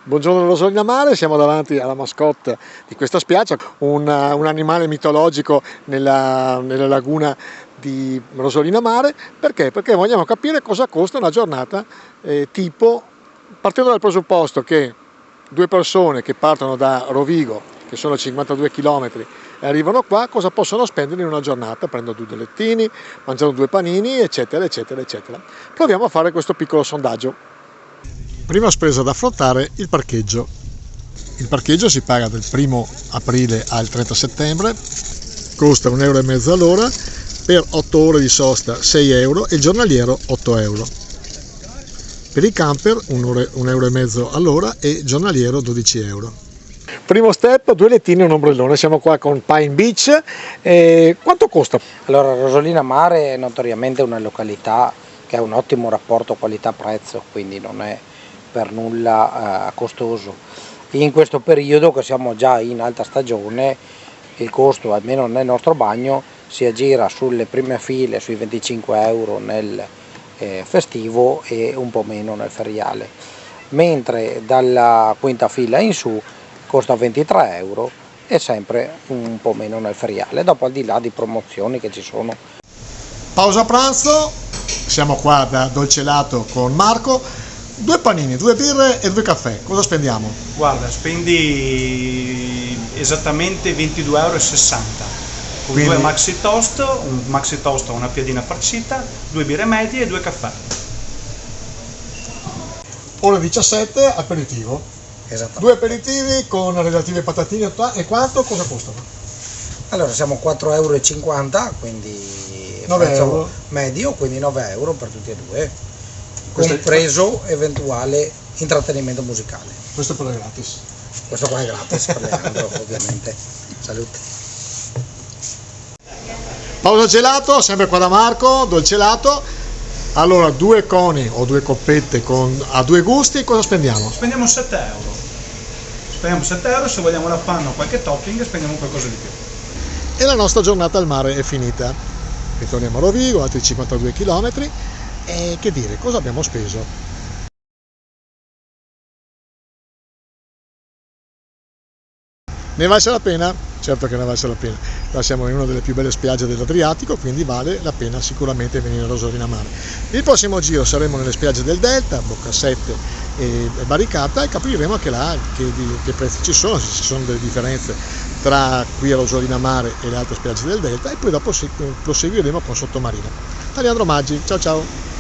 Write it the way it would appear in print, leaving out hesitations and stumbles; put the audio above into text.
Buongiorno Rosolina Mare, siamo davanti alla mascotte di questa spiaggia, un animale mitologico nella laguna di Rosolina Mare. Perché? Perché vogliamo capire cosa costa una giornata tipo, partendo dal presupposto che due persone che partono da Rovigo, che sono 52 km, e arrivano qua, cosa possono spendere in una giornata? Prendendo 2 lettini, mangiando 2 panini, eccetera, eccetera, eccetera. Proviamo a fare questo piccolo sondaggio. Prima spesa da affrontare: il parcheggio. Il parcheggio si paga dal 1 aprile al 30 settembre, costa 1,5 euro all'ora, per 8 ore di sosta 6 euro e il giornaliero 8 euro. Per i camper 1,5 euro all'ora e giornaliero 12 euro. Primo step, 2 lettini e un ombrellone. Siamo qua con Pine Beach. Quanto costa? Allora, Rosolina Mare è notoriamente una località che ha un ottimo rapporto qualità-prezzo, quindi non è per nulla costoso. In questo periodo, che siamo già in alta stagione, il costo, almeno nel nostro bagno, si aggira sulle prime file sui 25 euro nel festivo e un po' meno nel feriale, mentre dalla quinta fila in su costa 23 euro e sempre un po' meno nel feriale, dopo al di là di promozioni che ci sono. Pausa pranzo, siamo qua da Dolcelato con Marco. 2 panini, 2 birre e 2 caffè, cosa spendiamo? Guarda, spendi esattamente 22,60 euro con Quindi 2 maxi toast, un maxi toast o una piadina farcita, 2 birre medie e 2 caffè. Ore 17, aperitivo. Esatto. 2 aperitivi con relative patatine e quanto? Cosa costano? Allora siamo 4,50 euro, quindi 9 euro medio, quindi 9 euro per tutti e due, compreso eventuale intrattenimento musicale. Questo però è gratis. Questo qua è gratis per Leandro, ovviamente. Salute. Pausa gelato, sempre qua da Marco, Dolcelato. Allora, 2 coni o 2 coppette a 2 gusti, cosa spendiamo? Spendiamo 7 euro. Spendiamo 7 euro, se vogliamo la panna o qualche topping spendiamo qualcosa di più. E la nostra giornata al mare è finita. Ritorniamo a Rovigo, altri 52 km. E che dire, cosa abbiamo speso? Ne valse la pena? Certo che ne valse la pena. Qua siamo in una delle più belle spiagge dell'Adriatico, quindi vale la pena sicuramente venire a Rosolina Mare. Il prossimo giro saremo nelle spiagge del Delta, Boccasette e Baricata, e capiremo anche là che prezzi ci sono, se ci sono delle differenze tra qui a Rosolina Mare e le altre spiagge del Delta, e poi dopo proseguiremo con Sottomarina. Da Leandro Maggi, ciao ciao!